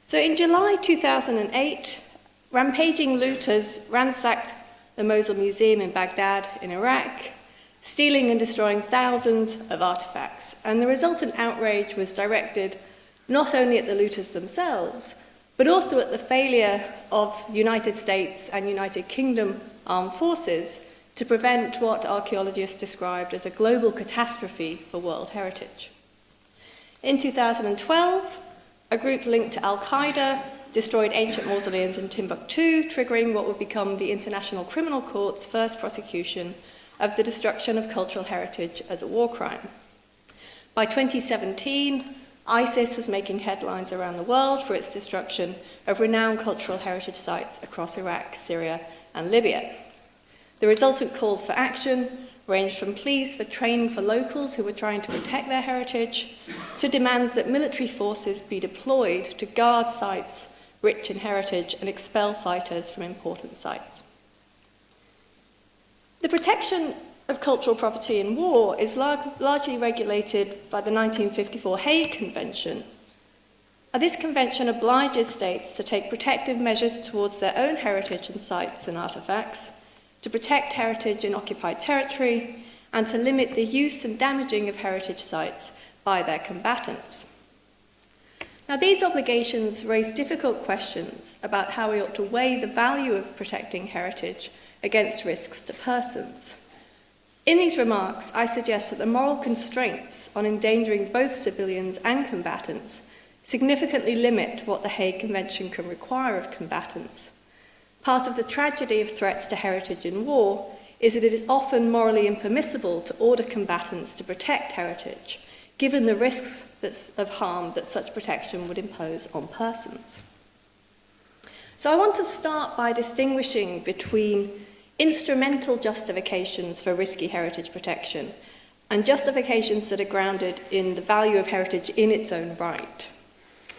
So in July 2008, rampaging looters ransacked the Mosul Museum in Baghdad in Iraq, stealing and destroying thousands of artifacts. And the resultant outrage was directed not only at the looters themselves, but also at the failure of United States and United Kingdom armed forces to prevent what archaeologists described as a global catastrophe for world heritage. In 2012, a group linked to Al-Qaeda destroyed ancient mausoleums in Timbuktu, triggering what would become the International Criminal Court's first prosecution of the destruction of cultural heritage as a war crime. By 2017, ISIS was making headlines around the world for its destruction of renowned cultural heritage sites across Iraq, Syria, and Libya. The resultant calls for action ranged from pleas for training for locals who were trying to protect their heritage, to demands that military forces be deployed to guard sites rich in heritage and expel fighters from important sites. The protection of cultural property in war is largely regulated by the 1954 Hague Convention. This convention obliges states to take protective measures towards their own heritage and sites and artifacts, to protect heritage in occupied territory, and to limit the use and damaging of heritage sites by their combatants. Now, these obligations raise difficult questions about how we ought to weigh the value of protecting heritage against risks to persons. In these remarks, I suggest that the moral constraints on endangering both civilians and combatants significantly limit what the Hague Convention can require of combatants. Part of the tragedy of threats to heritage in war is that it is often morally impermissible to order combatants to protect heritage, given the risks of harm that such protection would impose on persons. So I want to start by distinguishing between instrumental justifications for risky heritage protection and justifications that are grounded in the value of heritage in its own right.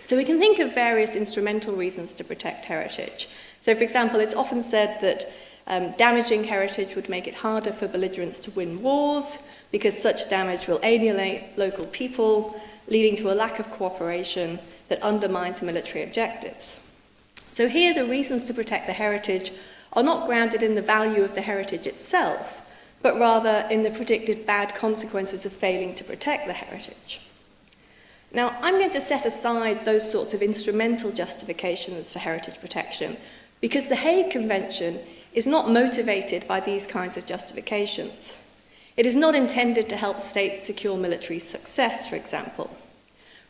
So we can think of various instrumental reasons to protect heritage. So, for example, it's often said that damaging heritage would make it harder for belligerents to win wars because such damage will alienate local people, leading to a lack of cooperation that undermines military objectives. So here the reasons to protect the heritage are not grounded in the value of the heritage itself, but rather in the predicted bad consequences of failing to protect the heritage. Now, I'm going to set aside those sorts of instrumental justifications for heritage protection because the Hague Convention is not motivated by these kinds of justifications. It is not intended to help states secure military success, for example.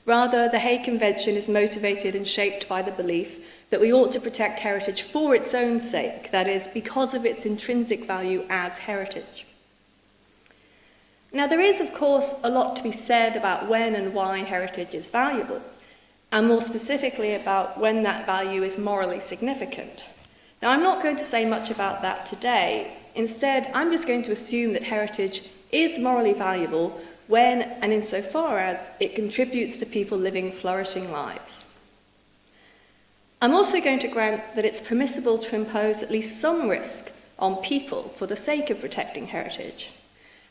Rather, the Hague Convention is motivated and shaped by the belief that we ought to protect heritage for its own sake, that is, because of its intrinsic value as heritage. Now, there is, of course, a lot to be said about when and why heritage is valuable, and more specifically about when that value is morally significant. Now, I'm not going to say much about that today. Instead, I'm just going to assume that heritage is morally valuable when and insofar as it contributes to people living flourishing lives. I'm also going to grant that it's permissible to impose at least some risk on people for the sake of protecting heritage.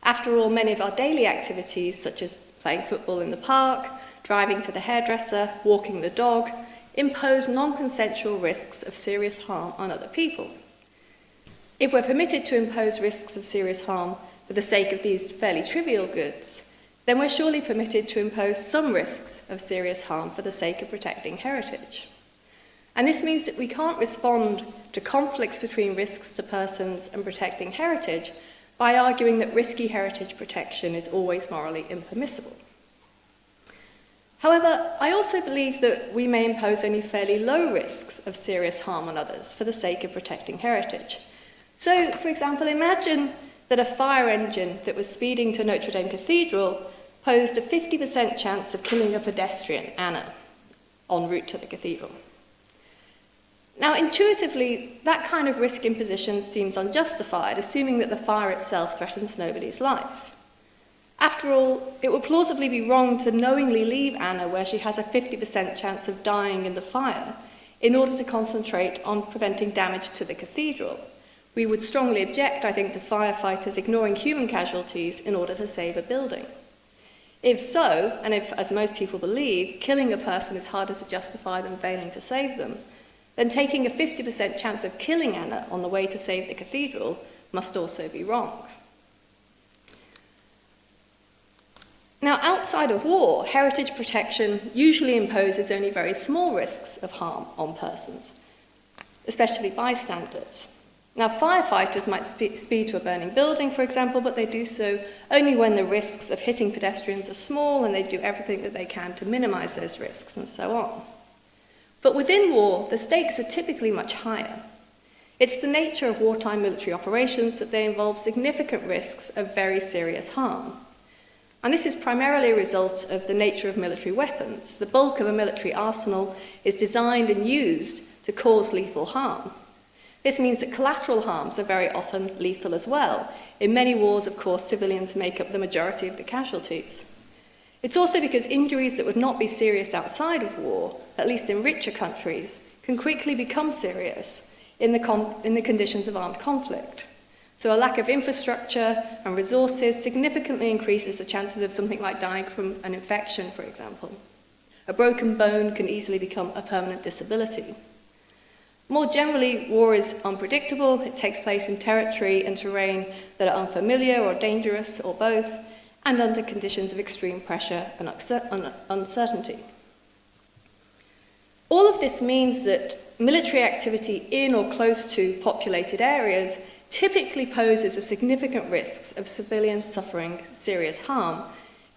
After all, many of our daily activities, such as playing football in the park, driving to the hairdresser, walking the dog, impose non-consensual risks of serious harm on other people. If we're permitted to impose risks of serious harm for the sake of these fairly trivial goods, then we're surely permitted to impose some risks of serious harm for the sake of protecting heritage. And this means that we can't respond to conflicts between risks to persons and protecting heritage by arguing that risky heritage protection is always morally impermissible. However, I also believe that we may impose only fairly low risks of serious harm on others for the sake of protecting heritage. So, for example, imagine that a fire engine that was speeding to Notre Dame Cathedral posed a 50% chance of killing a pedestrian, Anna, en route to the cathedral. Now, intuitively, that kind of risk imposition seems unjustified, assuming that the fire itself threatens nobody's life. After all, it would plausibly be wrong to knowingly leave Anna where she has a 50% chance of dying in the fire in order to concentrate on preventing damage to the cathedral. We would strongly object, I think, to firefighters ignoring human casualties in order to save a building. If so, and if, as most people believe, killing a person is harder to justify than failing to save them, then taking a 50% chance of killing Anna on the way to save the cathedral must also be wrong. Now, outside of war, heritage protection usually imposes only very small risks of harm on persons, especially bystanders. Now, firefighters might speed to a burning building, for example, but they do so only when the risks of hitting pedestrians are small, and they do everything that they can to minimize those risks, and so on. But within war, the stakes are typically much higher. It's the nature of wartime military operations that they involve significant risks of very serious harm. And this is primarily a result of the nature of military weapons. The bulk of a military arsenal is designed and used to cause lethal harm. This means that collateral harms are very often lethal as well. In many wars, of course, civilians make up the majority of the casualties. It's also because injuries that would not be serious outside of war, at least in richer countries, can quickly become serious in the conditions of armed conflict. So a lack of infrastructure and resources significantly increases the chances of something like dying from an infection, for example. A broken bone can easily become a permanent disability. More generally, war is unpredictable. It takes place in territory and terrain that are unfamiliar or dangerous, or both, and under conditions of extreme pressure and uncertainty. All of this means that military activity in or close to populated areas typically poses a significant risk of civilians suffering serious harm,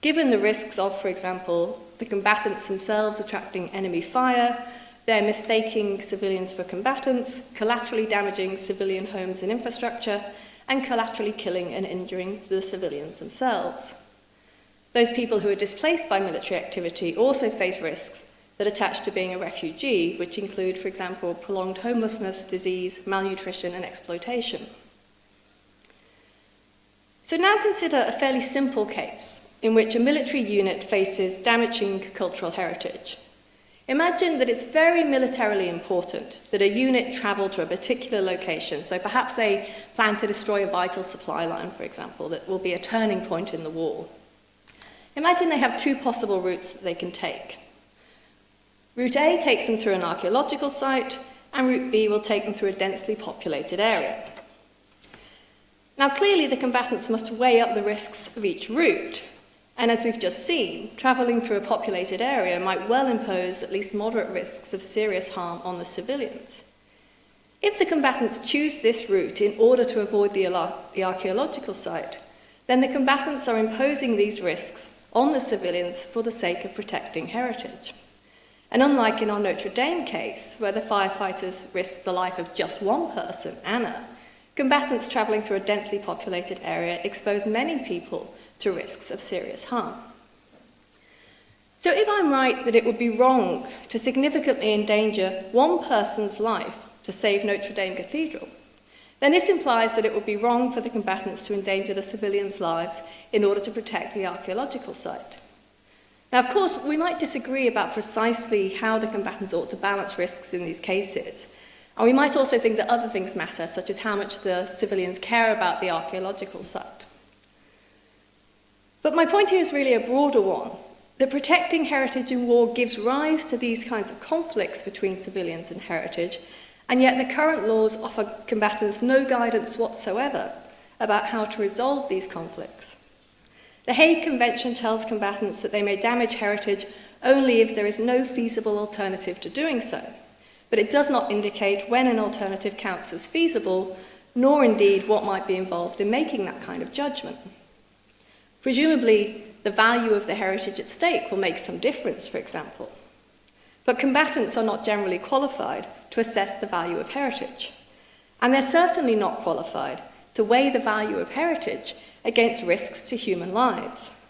given the risks of, for example, the combatants themselves attracting enemy fire, their mistaking civilians for combatants, collaterally damaging civilian homes and infrastructure, and collaterally killing and injuring the civilians themselves. Those people who are displaced by military activity also face risks that attach to being a refugee, which include, for example, prolonged homelessness, disease, malnutrition, and exploitation. So now consider a fairly simple case in which a military unit faces damaging cultural heritage. Imagine that it's very militarily important that a unit travel to a particular location. So perhaps they plan to destroy a vital supply line, for example, that will be a turning point in the war. Imagine they have two possible routes that they can take. Route A takes them through an archaeological site, and Route B will take them through a densely populated area. Now, clearly, the combatants must weigh up the risks of each route. And as we've just seen, travelling through a populated area might well impose at least moderate risks of serious harm on the civilians. If the combatants choose this route in order to avoid the archaeological site, then the combatants are imposing these risks on the civilians for the sake of protecting heritage. And unlike in our Notre Dame case, where the firefighters risked the life of just one person, Anna, combatants travelling through a densely populated area expose many people to risks of serious harm. So if I'm right that it would be wrong to significantly endanger one person's life to save Notre Dame Cathedral, then this implies that it would be wrong for the combatants to endanger the civilians' lives in order to protect the archaeological site. Now, of course, we might disagree about precisely how the combatants ought to balance risks in these cases, and we might also think that other things matter, such as how much the civilians care about the archaeological site. But my point here is really a broader one, that protecting heritage in war gives rise to these kinds of conflicts between civilians and heritage, and yet the current laws offer combatants no guidance whatsoever about how to resolve these conflicts. The Hague Convention tells combatants that they may damage heritage only if there is no feasible alternative to doing so, but it does not indicate when an alternative counts as feasible, nor indeed what might be involved in making that kind of judgment. Presumably, the value of the heritage at stake will make some difference, for example. But combatants are not generally qualified to assess the value of heritage. And they're certainly not qualified to weigh the value of heritage against risks to human lives.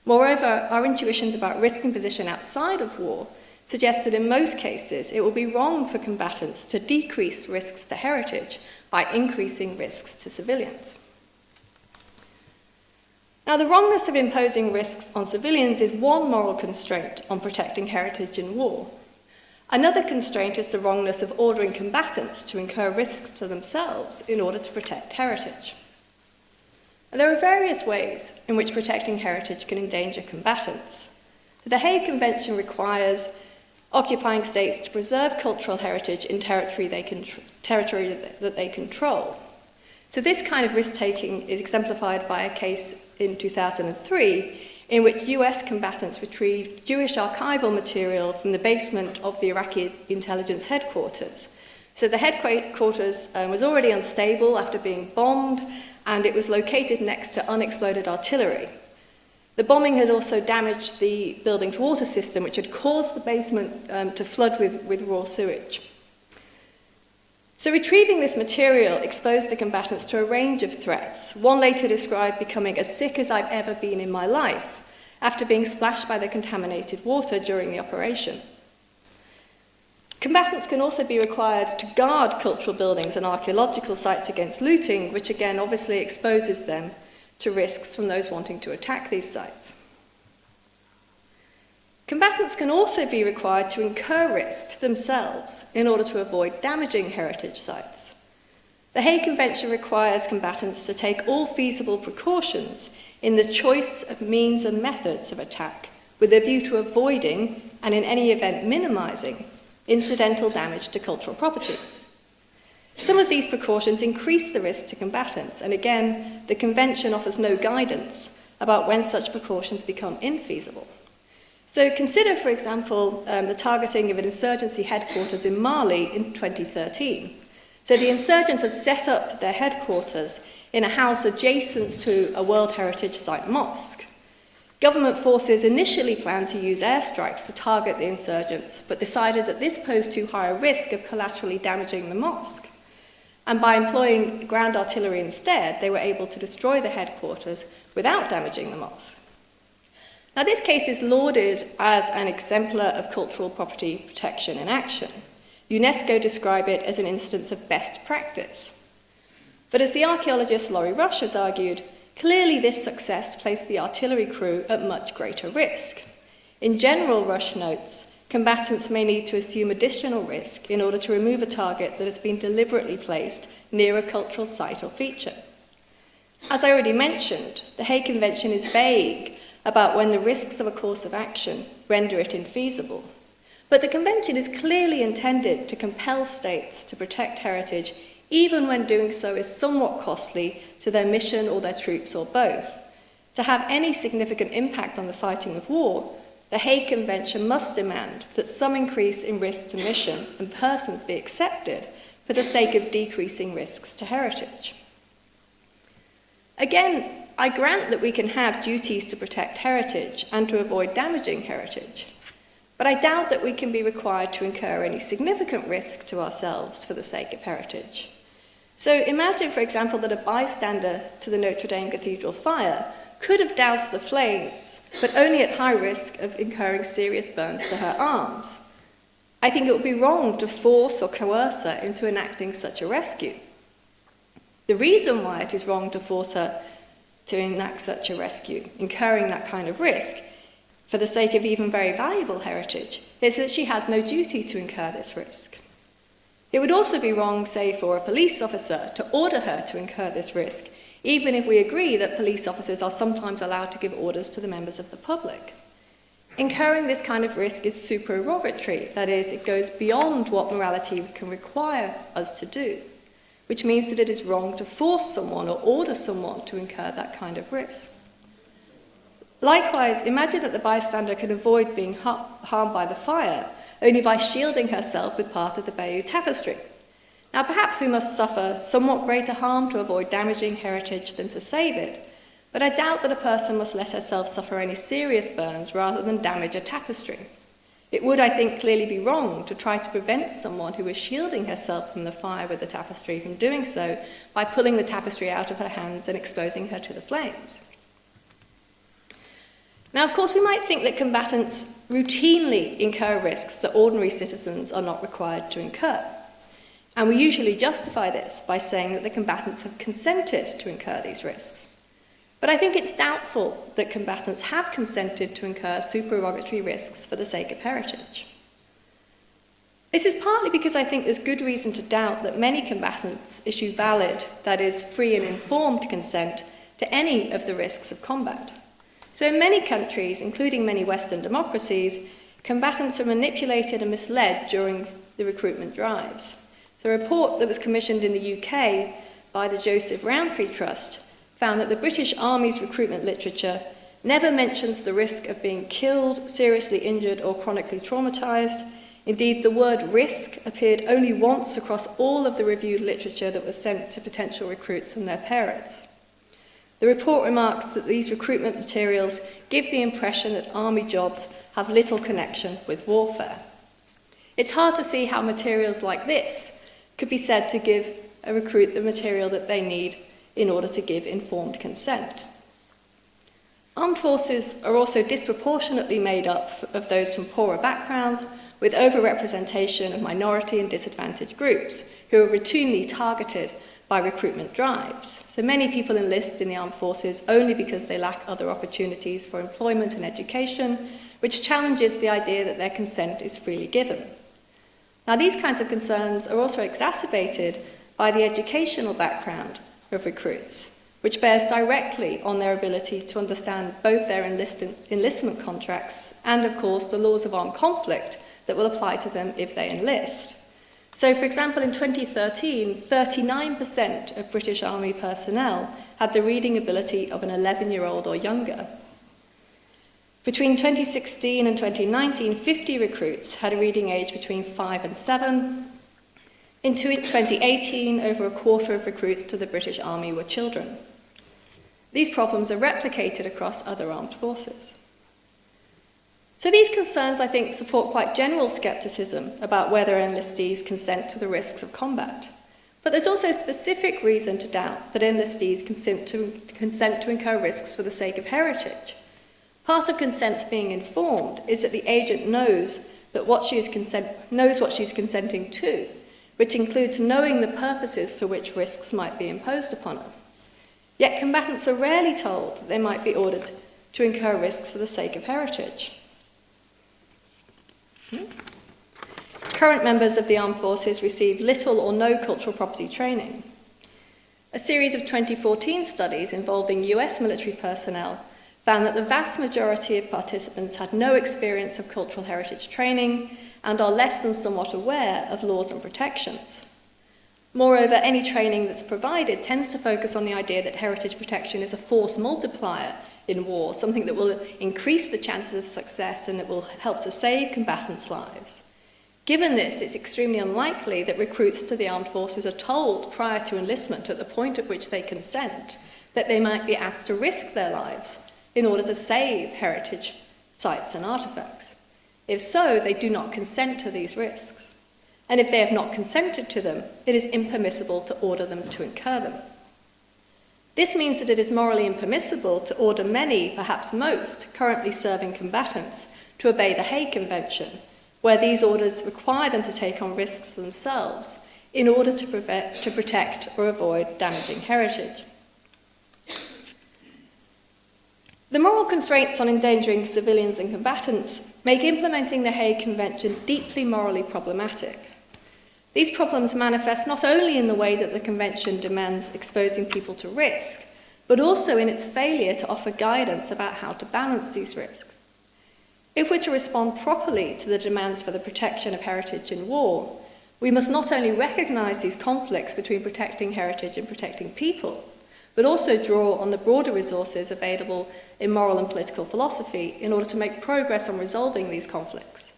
Moreover, our intuitions about risk and position outside of war suggest that in most cases it will be wrong for combatants to decrease risks to heritage by increasing risks to civilians. Now, the wrongness of imposing risks on civilians is one moral constraint on protecting heritage in war. Another constraint is the wrongness of ordering combatants to incur risks to themselves in order to protect heritage. And there are various ways in which protecting heritage can endanger combatants. The Hague Convention requires occupying states to preserve cultural heritage in territory that they control. So this kind of risk-taking is exemplified by a case in 2003 in which US combatants retrieved Jewish archival material from the basement of the Iraqi intelligence headquarters. So the headquarters was already unstable after being bombed, and it was located next to unexploded artillery. The bombing had also damaged the building's water system, which had caused the basement to flood with raw sewage. So retrieving this material exposed the combatants to a range of threats. One later described becoming as sick as I've ever been in my life after being splashed by the contaminated water during the operation. Combatants can also be required to guard cultural buildings and archaeological sites against looting, which again obviously exposes them to risks from those wanting to attack these sites. Combatants can also be required to incur risk themselves in order to avoid damaging heritage sites. The Hague Convention requires combatants to take all feasible precautions in the choice of means and methods of attack with a view to avoiding, and in any event minimizing, incidental damage to cultural property. Some of these precautions increase the risk to combatants, and again, the Convention offers no guidance about when such precautions become infeasible. So consider, for example, the targeting of an insurgency headquarters in Mali in 2013. So the insurgents had set up their headquarters in a house adjacent to a World Heritage Site mosque. Government forces initially planned to use airstrikes to target the insurgents, but decided that this posed too high a risk of collaterally damaging the mosque. And by employing ground artillery instead, they were able to destroy the headquarters without damaging the mosque. Now, this case is lauded as an exemplar of cultural property protection in action. UNESCO describe it as an instance of best practice. But as the archaeologist Laurie Rush has argued, clearly this success placed the artillery crew at much greater risk. In general, Rush notes, combatants may need to assume additional risk in order to remove a target that has been deliberately placed near a cultural site or feature. As I already mentioned, the Hague Convention is vague about when the risks of a course of action render it infeasible. But the Convention is clearly intended to compel states to protect heritage, even when doing so is somewhat costly to their mission or their troops or both. To have any significant impact on the fighting of war, the Hague Convention must demand that some increase in risk to mission and persons be accepted for the sake of decreasing risks to heritage. Again, I grant that we can have duties to protect heritage and to avoid damaging heritage, but I doubt that we can be required to incur any significant risk to ourselves for the sake of heritage. So imagine, for example, that a bystander to the Notre Dame Cathedral fire could have doused the flames, but only at high risk of incurring serious burns to her arms. I think it would be wrong to force or coerce her into enacting such a rescue. The reason why it is wrong to force her to enact such a rescue, incurring that kind of risk, for the sake of even very valuable heritage, is that she has no duty to incur this risk. It would also be wrong, say, for a police officer to order her to incur this risk, even if we agree that police officers are sometimes allowed to give orders to the members of the public. Incurring this kind of risk is supererogatory, that is, it goes beyond what morality can require us to do, which means that it is wrong to force someone or order someone to incur that kind of risk. Likewise, imagine that the bystander can avoid being harmed by the fire only by shielding herself with part of the Bayeux tapestry. Now, perhaps we must suffer somewhat greater harm to avoid damaging heritage than to save it, but I doubt that a person must let herself suffer any serious burns rather than damage a tapestry. It would, I think, clearly be wrong to try to prevent someone who is shielding herself from the fire with the tapestry from doing so by pulling the tapestry out of her hands and exposing her to the flames. Now, of course, we might think that combatants routinely incur risks that ordinary citizens are not required to incur. And we usually justify this by saying that the combatants have consented to incur these risks. But I think it's doubtful that combatants have consented to incur supererogatory risks for the sake of heritage. This is partly because I think there's good reason to doubt that many combatants issue valid, that is, free and informed consent to any of the risks of combat. So in many countries, including many Western democracies, combatants are manipulated and misled during the recruitment drives. The report that was commissioned in the UK by the Joseph Rowntree Trust found that the British Army's recruitment literature never mentions the risk of being killed, seriously injured, or chronically traumatized. Indeed, the word risk appeared only once across all of the reviewed literature that was sent to potential recruits and their parents. The report remarks that these recruitment materials give the impression that army jobs have little connection with warfare. It's hard to see how materials like this could be said to give a recruit the material that they need in order to give informed consent. Armed forces are also disproportionately made up of those from poorer backgrounds, with overrepresentation of minority and disadvantaged groups who are routinely targeted by recruitment drives. So many people enlist in the armed forces only because they lack other opportunities for employment and education, which challenges the idea that their consent is freely given. Now, these kinds of concerns are also exacerbated by the educational background of recruits, which bears directly on their ability to understand both their enlistment contracts and, of course, the laws of armed conflict that will apply to them if they enlist. So, for example, in 2013, 39% of British Army personnel had the reading ability of an 11-year-old or younger. Between 2016 and 2019, 50 recruits had a reading age between 5 and 7. In 2018, over a quarter of recruits to the British Army were children. These problems are replicated across other armed forces. So these concerns, I think, support quite general scepticism about whether enlistees consent to the risks of combat. But there's also specific reason to doubt that enlistees consent to incur risks for the sake of heritage. Part of consent being informed is that the agent knows what she's consenting to, which includes knowing the purposes for which risks might be imposed upon her. Yet combatants are rarely told that they might be ordered to incur risks for the sake of heritage. Current members of the armed forces receive little or no cultural property training. A series of 2014 studies involving US military personnel found that the vast majority of participants had no experience of cultural heritage training and are less than somewhat aware of laws and protections. Moreover, any training that's provided tends to focus on the idea that heritage protection is a force multiplier in war, something that will increase the chances of success and that will help to save combatants' lives. Given this, it's extremely unlikely that recruits to the armed forces are told prior to enlistment, at the point at which they consent, that they might be asked to risk their lives in order to save heritage sites and artifacts. If so, they do not consent to these risks. And if they have not consented to them, it is impermissible to order them to incur them. This means that it is morally impermissible to order many, perhaps most, currently serving combatants to obey the Hague Convention, where these orders require them to take on risks themselves in order to protect or avoid damaging heritage. The moral constraints on endangering civilians and combatants make implementing the Hague Convention deeply morally problematic. These problems manifest not only in the way that the Convention demands exposing people to risk, but also in its failure to offer guidance about how to balance these risks. If we're to respond properly to the demands for the protection of heritage in war, we must not only recognise these conflicts between protecting heritage and protecting people, but also draw on the broader resources available in moral and political philosophy in order to make progress on resolving these conflicts.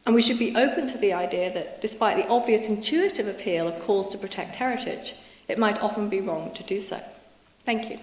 And we should be open to the idea that, despite the obvious intuitive appeal of calls to protect heritage, it might often be wrong to do so. Thank you.